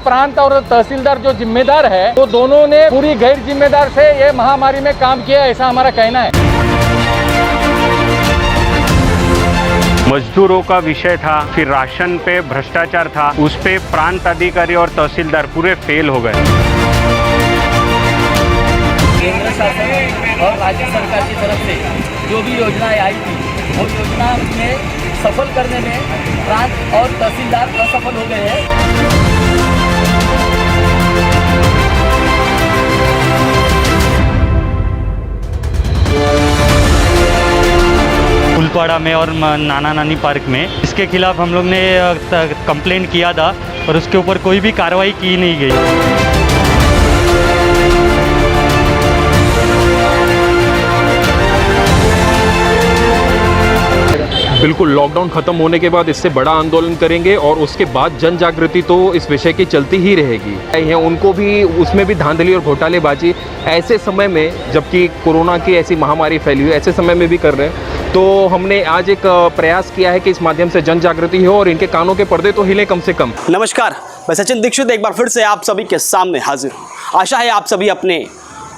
प्रांत और तहसीलदार जो जिम्मेदार है, वो दोनों ने पूरी गैर जिम्मेदार से ये महामारी में काम किया, ऐसा हमारा कहना है। मजदूरों का विषय था, फिर राशन पे भ्रष्टाचार था, उस पे प्रांत अधिकारी और तहसीलदार पूरे फेल हो गए। केंद्र शासन और राज्य सरकार की तरफ से जो भी योजनाएं आई थी, वो योजना में सफल करने में प्रांत और तहसीलदार असफल हो गए हैं। फुलपाड़ा में और नाना नानी पार्क में इसके खिलाफ हम लोग ने कंप्लेंट किया था और उसके ऊपर कोई भी कार्रवाई की नहीं गई। बिल्कुल, लॉकडाउन खत्म होने के बाद इससे बड़ा आंदोलन करेंगे और उसके बाद जन जागृति तो इस विषय की चलती ही रहेगी। उनको भी उसमें भी धांधली और घोटालेबाजी ऐसे समय में, जबकि कोरोना की ऐसी महामारी फैली हुई, ऐसे समय में भी कर रहे हैं। तो हमने आज एक प्रयास किया है कि इस माध्यम से जन जागृति हो और इनके कानों के पर्दे तो हिले कम से कम। नमस्कार, मैं सचिन दीक्षित एक बार फिर से आप सभी के सामने हाजिर हूँ। आशा है आप सभी अपने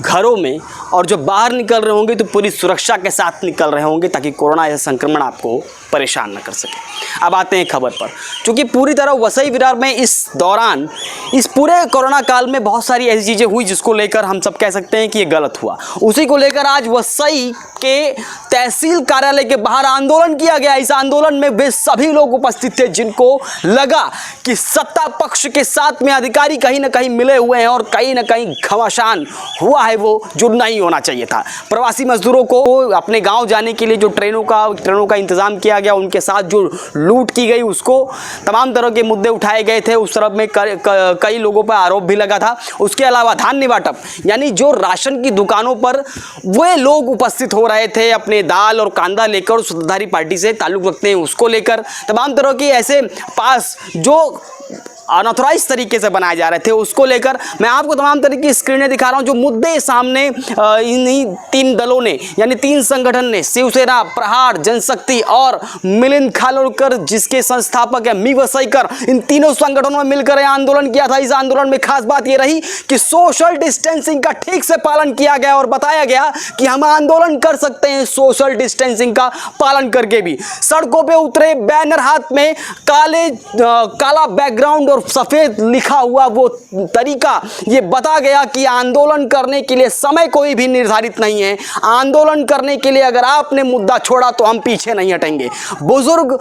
घरों में और जो बाहर निकल रहे होंगे तो पूरी सुरक्षा के साथ निकल रहे होंगे, ताकि कोरोना या संक्रमण आपको परेशान न कर सके। अब आते हैं खबर पर। चूँकि पूरी तरह वसई विरार में इस दौरान, इस पूरे कोरोना काल में बहुत सारी ऐसी चीज़ें हुई जिसको लेकर हम सब कह सकते हैं कि ये गलत हुआ। उसी को लेकर आज वसई के तहसील कार्यालय के बाहर आंदोलन किया गया। इस आंदोलन में वे सभी लोग उपस्थित थे जिनको लगा कि सत्ता पक्ष के साथ में अधिकारी कहीं ना कहीं मिले हुए हैं और कहीं ना कहीं घमासान हुआ है वो जो नहीं होना चाहिए था। प्रवासी मजदूरों को अपने गांव जाने के लिए जो ट्रेनों का इंतजाम किया गया, उनके साथ जो लूट की गई, उसको तमाम तरह के मुद्दे उठाए गए थे। उस तरफ में कई लोगों पर आरोप भी लगा था। उसके अलावा धान्य बांटप, यानी जो राशन की दुकानों पर वे लोग उपस्थित हो रहे थे अपने दाल और कांदा लेकर, सत्ताधारी पार्टी से ताल्लुक रखते हैं, उसको लेकर तमाम तरह की ऐसे पास जो अनऑथराइज तरीके से बनाए जा रहे थे, उसको लेकर मैं आपको तमाम तरह की स्क्रीनें दिखा रहा हूं। जो मुद्दे सामने इन्हीं तीन दलों ने, यानी तीन संगठन ने, शिवसेना, प्रहार जनशक्ति और मिलिंद खानोलकर जिसके संस्थापक है मी वसईकर, इन तीनों संगठनों ने मिलकर यह आंदोलन किया था। इस आंदोलन में खास बात यह रही कि सोशल डिस्टेंसिंग का ठीक से पालन किया गया और बताया गया कि हम आंदोलन कर सकते हैं सोशल डिस्टेंसिंग का पालन करके भी। सड़कों पर उतरे, बैनर हाथ में, काला बैकग्राउंड और सफेद लिखा हुआ वो तरीका, ये बता गया कि आंदोलन करने के लिए समय कोई भी निर्धारित नहीं है। आंदोलन करने के लिए अगर आपने मुद्दा छोड़ा तो हम पीछे नहीं हटेंगे। बुजुर्ग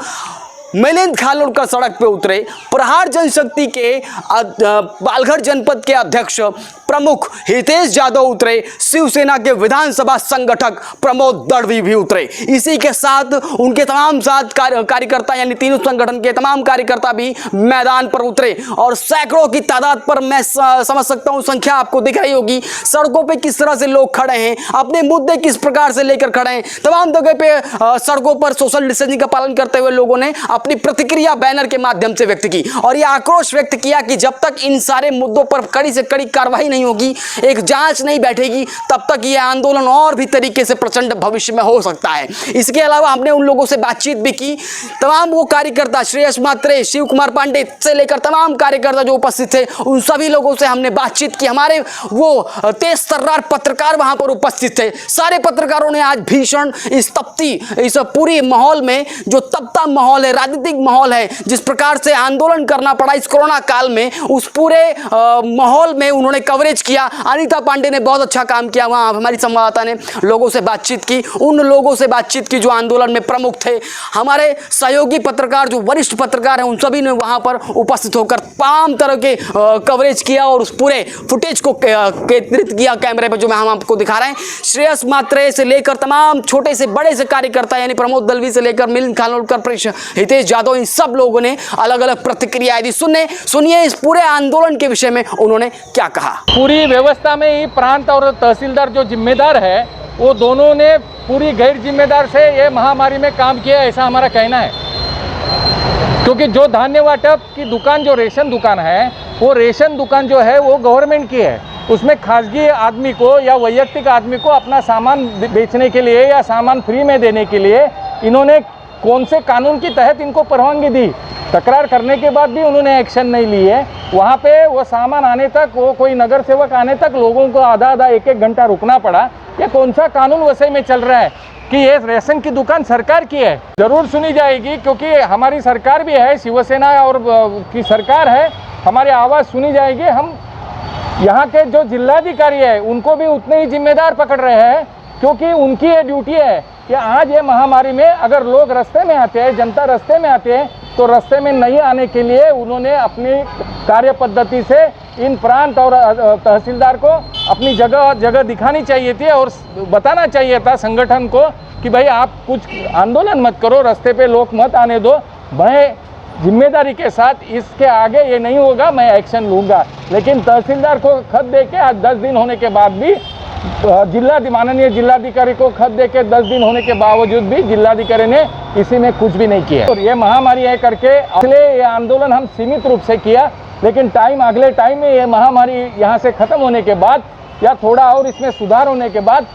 मिलिंद खानोलकर सड़क पे उतरे, प्रहार जनशक्ति के पालघर जनपद के अध्यक्ष प्रमुख हितेश यादव उतरे, शिवसेना के विधानसभा संगठक प्रमोद दड़वी भी उतरे। इसी के साथ उनके तमाम साथ कार्यकर्ता, यानी तीनों संगठन के तमाम कार्यकर्ता भी मैदान पर उतरे और सैकड़ों की तादाद पर, मैं समझ सकता हूं संख्या आपको दिख रही होगी, सड़कों पे किस तरह से लोग खड़े हैं, अपने मुद्दे किस प्रकार से लेकर खड़े हैं। तमाम जगह पे सड़कों पर सोशल डिस्टेंसिंग का पालन करते हुए लोगों ने अपनी प्रतिक्रिया बैनर के माध्यम से व्यक्त की और यह आक्रोश व्यक्त किया कि जब तक इन सारे मुद्दों पर कड़ी से कड़ी कार्रवाई नहीं होगी, एक जांच नहीं बैठेगी, तब तक यह आंदोलन और भी तरीके से प्रचंड भविष्य में हो सकता है। इसके अलावा हमने उन लोगों से बातचीत भी की, तमाम वो कार्यकर्ता, श्रेयस मात्रे, शिव कुमार पांडे से लेकर तमाम कार्यकर्ता जो उपस्थित थे, उन सभी लोगों से हमने बातचीत की। हमारे वो तेज तर्रार पत्रकार वहां पर उपस्थित थे। सारे पत्रकारों ने आज भीषण इस पूरी माहौल में, जो तपता माहौल है, राजनीतिक माहौल है, जिस प्रकार से आंदोलन करना पड़ा इस कोरोना काल में, उस पूरे माहौल में उन्होंने कवरेज किया। अनीता पांडे ने बहुत अच्छा काम किया। वहां हमारी संवाददाता ने लोगों से बातचीत की, उन लोगों से बातचीत की जो आंदोलन में प्रमुख थे। हमारे सहयोगी पत्रकार, जो वरिष्ठ पत्रकार हैं, उन सभी ने वहां पर उपस्थित होकर तमाम तरह के कवरेज किया और उस पूरे फुटेज को केंद्रित किया कैमरे पर, जो हम आपको दिखा रहे हैं। श्रेयस मात्रे से लेकर तमाम छोटे से बड़े से कार्यकर्ता, यानी प्रमोद दलवी से लेकर मिलिंद खानोलकर, हितेश यादव, इन सब लोगों ने अलग अलग प्रतिक्रियाएं दी। सुनिए इस पूरे आंदोलन के विषय में उन्होंने क्या कहा। पूरी व्यवस्था में ही प्रांत और तहसीलदार जो जिम्मेदार है, वो दोनों ने पूरी गैर जिम्मेदार से ये महामारी में काम किया, ऐसा हमारा कहना है। क्योंकि जो धान्य वाटप की दुकान, जो रेशन दुकान है, वो रेशन दुकान जो है वो गवर्नमेंट की है। उसमें खासगी आदमी को या वैयक्तिक आदमी को अपना सामान बेचने के लिए या सामान फ्री में देने के लिए इन्होंने कौन से कानून के तहत इनको परवानगी दी? तकरार करने के बाद भी उन्होंने एक्शन नहीं ली है। वहाँ पे वो सामान आने तक, वो कोई नगर सेवक आने तक लोगों को आधा आधा एक एक घंटा रुकना पड़ा। ये कौन सा कानून वैसे में चल रहा है कि ये रेशन की दुकान सरकार की है? ज़रूर सुनी जाएगी, क्योंकि हमारी सरकार भी है, शिवसेना और की सरकार है, हमारी आवाज़ सुनी जाएगी। हम यहाँ के जो जिलाधिकारी है उनको भी उतने ही जिम्मेदार पकड़ रहे हैं, क्योंकि उनकी ये ड्यूटी है कि आज ये महामारी में अगर लोग रास्ते में आते हैं, जनता रास्ते में आते हैं, तो रास्ते में नहीं आने के लिए उन्होंने अपनी कार्य पद्धति से इन प्रांत और तहसीलदार को अपनी जगह जगह दिखानी चाहिए थी और बताना चाहिए था संगठन को कि भाई आप कुछ आंदोलन मत करो, रास्ते पे लोग मत आने दो, मैं जिम्मेदारी के साथ इसके आगे ये नहीं होगा, मैं एक्शन लूँगा। लेकिन तहसीलदार को खत दे के आज 10 दिन होने के बाद भी माननीय जिलाधिकारी को खत दे के 10 दिन होने के बावजूद भी जिलाधिकारी ने इसी में कुछ भी नहीं किया। और ये महामारी है करके इसलिए ये आंदोलन हम सीमित रूप से किया, लेकिन अगले टाइम में ये महामारी यहाँ से ख़त्म होने के बाद या थोड़ा और इसमें सुधार होने के बाद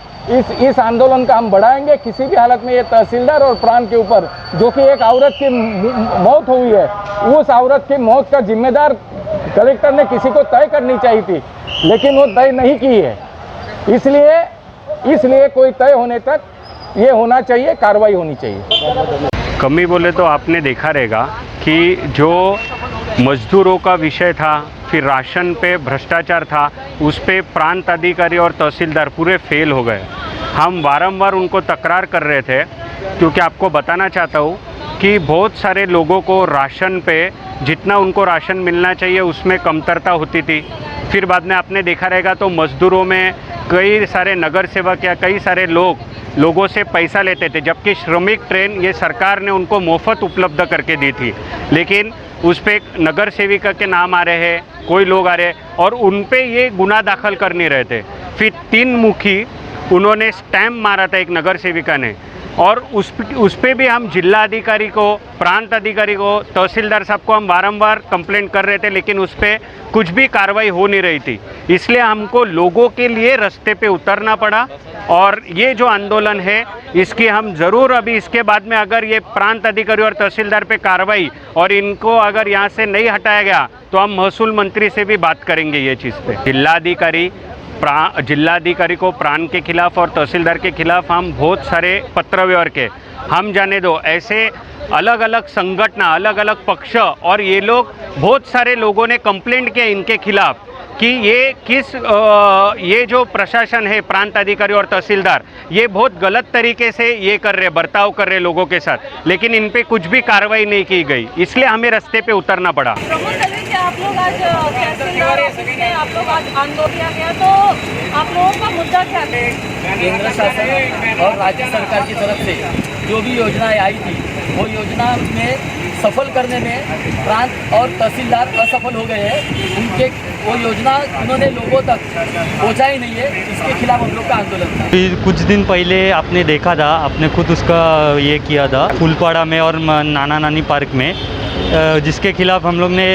इस आंदोलन का हम बढ़ाएंगे। किसी भी हालत में ये तहसीलदार और प्रांत के ऊपर, जो कि एक औरत की मौत हुई है, उस औरत की मौत का जिम्मेदार कलेक्टर ने किसी को तय करनी चाहिए थी, लेकिन वो तय नहीं की है। इसलिए कोई तय होने तक ये होना चाहिए, कार्रवाई होनी चाहिए। कमी बोले तो आपने देखा रहेगा कि जो मजदूरों का विषय था, फिर राशन पे भ्रष्टाचार था, उस पे प्रांत अधिकारी और तहसीलदार पूरे फेल हो गए। हम बारंबार उनको तकरार कर रहे थे, क्योंकि आपको बताना चाहता हूँ कि बहुत सारे लोगों को राशन पे जितना उनको राशन मिलना चाहिए उसमें कमतरता होती थी। फिर बाद में आपने देखा रहेगा तो मजदूरों में कई सारे नगर सेवक या कई सारे लोगों से पैसा लेते थे, जबकि श्रमिक ट्रेन ये सरकार ने उनको मुफ्त उपलब्ध करके दी थी, लेकिन उस पर नगर सेविका के नाम आ रहे हैं, कोई लोग आ रहे हैं और उन पे ये गुना दाखिल कर नहीं रहे थे। फिर 3 मुखी उन्होंने स्टैम्प मारा था एक नगर सेविका ने, और उस पे भी हम जिला अधिकारी को, प्रांत अधिकारी को, तहसीलदार साहब को हम बारंबार कंप्लेंट कर रहे थे, लेकिन उस पर कुछ भी कार्रवाई हो नहीं रही थी। इसलिए हमको लोगों के लिए रास्ते पे उतरना पड़ा और ये जो आंदोलन है इसकी हम ज़रूर अभी इसके बाद में अगर ये प्रांत अधिकारी और तहसीलदार पे कार्रवाई और इनको अगर यहाँ से नहीं हटाया गया तो हम महसूल मंत्री से भी बात करेंगे ये चीज़ पे। जिलाधिकारी को प्रांत के खिलाफ और तहसीलदार के खिलाफ हम बहुत सारे पत्र व्यवहार के, हम जाने दो ऐसे अलग अलग संगठन, अलग अलग पक्ष और ये लोग बहुत सारे लोगों ने कंप्लेंट किया इनके खिलाफ कि ये जो प्रशासन है, प्रांत अधिकारी और तहसीलदार, ये बहुत गलत तरीके से ये कर रहे, बर्ताव कर रहे लोगों के साथ, लेकिन इन पे कुछ भी कार्रवाई नहीं की गई। इसलिए हमें रास्ते पे उतरना पड़ा। आप लोग आज तहसीलदार ऑफिस में आप लोग आज आंदोलन किया गया, तो आप लोगों का मुद्दा क्या है? केंद्र शासन और राज्य सरकार की तरफ से जो भी योजनाएं आई थी वो योजना में सफल करने में प्रांत और तहसीलदार असफल हो गए हैं। उनके वो योजना उन्होंने लोगों तक पहुंचा ही नहीं है, इसके खिलाफ हम लोग का आंदोलन था। कुछ दिन पहले आपने देखा था, आपने खुद उसका ये किया था फूलपाड़ा में और नाना नानी पार्क में, जिसके खिलाफ हम लोग ने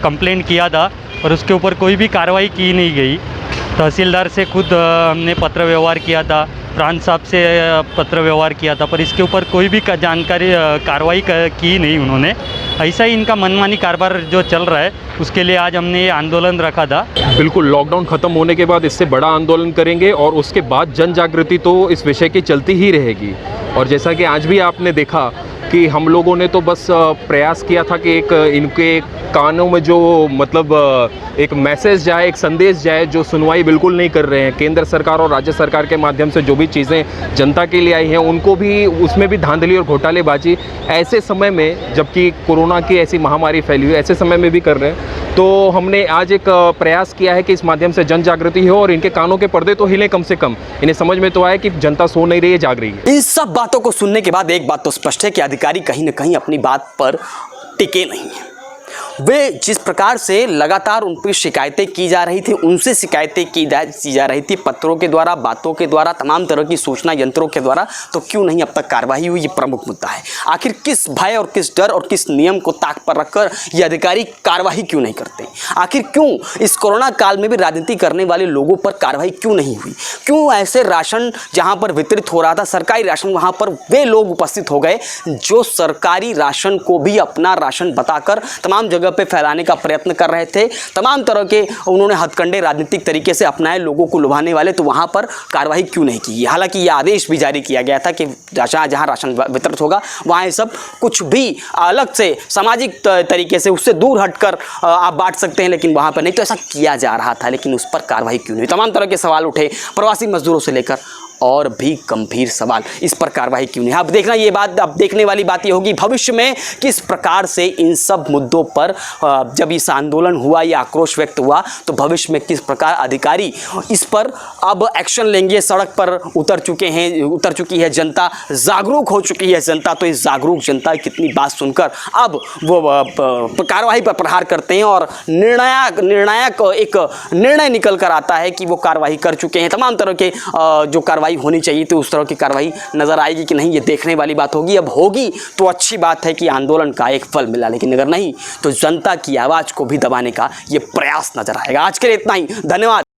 कंप्लेंट किया था और उसके ऊपर कोई भी कार्रवाई की नहीं गई। तहसीलदार से खुद हमने पत्र व्यवहार किया था, प्रांत साहब से पत्र व्यवहार किया था, पर इसके ऊपर कोई भी कार्रवाई की नहीं उन्होंने। ऐसा ही इनका मनमानी कारोबार जो चल रहा है उसके लिए आज हमने ये आंदोलन रखा था। बिल्कुल, लॉकडाउन ख़त्म होने के बाद इससे बड़ा आंदोलन करेंगे और उसके बाद जन जागृति तो इस विषय की चलती ही रहेगी। और जैसा कि आज भी आपने देखा कि हम लोगों ने तो बस प्रयास किया था कि इनके कानों में जो मतलब एक मैसेज जाए, एक संदेश जाए, जो सुनवाई बिल्कुल नहीं कर रहे हैं। केंद्र सरकार और राज्य सरकार के माध्यम से जो भी चीज़ें जनता के लिए आई हैं उनको भी, उसमें भी धांधली और घोटालेबाजी ऐसे समय में, जबकि कोरोना की ऐसी महामारी फैली हुई ऐसे समय में भी कर रहे हैं। तो हमने आज एक प्रयास किया है कि इस माध्यम से जन जागृति हो और इनके कानों के पर्दे तो हिले कम से कम, इन्हें समझ में तो आए कि जनता सो नहीं रही है, जाग रही है। इन सब बातों को सुनने के बाद एक बात तो स्पष्ट है कि अधिकारी कहीं ना कहीं अपनी बात पर टिके नहीं है। वे जिस प्रकार से लगातार उन पर शिकायतें की जा रही थी, उनसे शिकायतें की जा रही थी पत्रों के द्वारा, बातों के द्वारा, तमाम तरह की सूचना यंत्रों के द्वारा, तो क्यों नहीं अब तक कार्रवाई हुई, ये प्रमुख मुद्दा है। आखिर किस भय और किस डर और किस नियम को ताक पर रखकर ये अधिकारी कार्रवाई क्यों नहीं करते? आखिर क्यों इस कोरोना काल में भी राजनीति करने वाले लोगों पर कार्रवाई क्यों नहीं हुई? क्यों ऐसे राशन जहां पर वितरित हो रहा था, सरकारी राशन, वहां पर वे लोग उपस्थित हो गए जो सरकारी राशन को भी अपना राशन बताकर तमाम जगह पे फैलाने का प्रयत्न कर रहे थे, तमाम तरह के उन्होंने हथकंडे राजनीतिक तरीके से अपनाए लोगों को लुभाने वाले, तो वहां पर कार्रवाई क्यों नहीं की? हालांकि यह आदेश भी जारी किया गया था कि जहां राशन वितरित होगा वहां ये सब कुछ भी अलग से सामाजिक तरीके से उससे दूर हटकर आप बांट सकते हैं, लेकिन वहां पर नहीं। तो ऐसा किया जा रहा था, लेकिन उस पर कार्रवाई क्यों नहीं? तमाम तरह के सवाल उठे, प्रवासी मजदूरों से लेकर और भी गंभीर सवाल, इस पर कार्रवाई क्यों नहीं? अब देखना ये बात, अब देखने वाली बात ये होगी भविष्य में किस प्रकार से इन सब मुद्दों पर जब इस आंदोलन हुआ या आक्रोश व्यक्त हुआ तो भविष्य में किस प्रकार अधिकारी इस पर अब एक्शन लेंगे। सड़क पर उतर चुकी है जनता, जागरूक हो चुकी है जनता, तो इस जागरूक जनता कितनी बात सुनकर अब वो कार्रवाई पर प्रहार करते हैं और निर्णायक एक निर्णय निकल कर आता है कि वो कार्रवाई कर चुके हैं। तमाम तरह के जो कार्रवाई होनी चाहिए तो उस तरह की कार्रवाई नजर आएगी कि नहीं, ये देखने वाली बात होगी। अब होगी तो अच्छी बात है कि आंदोलन का एक फल मिला, लेकिन अगर नहीं तो जनता की आवाज़ को भी दबाने का ये प्रयास नजर आएगा। आज के लिए इतना ही, धन्यवाद।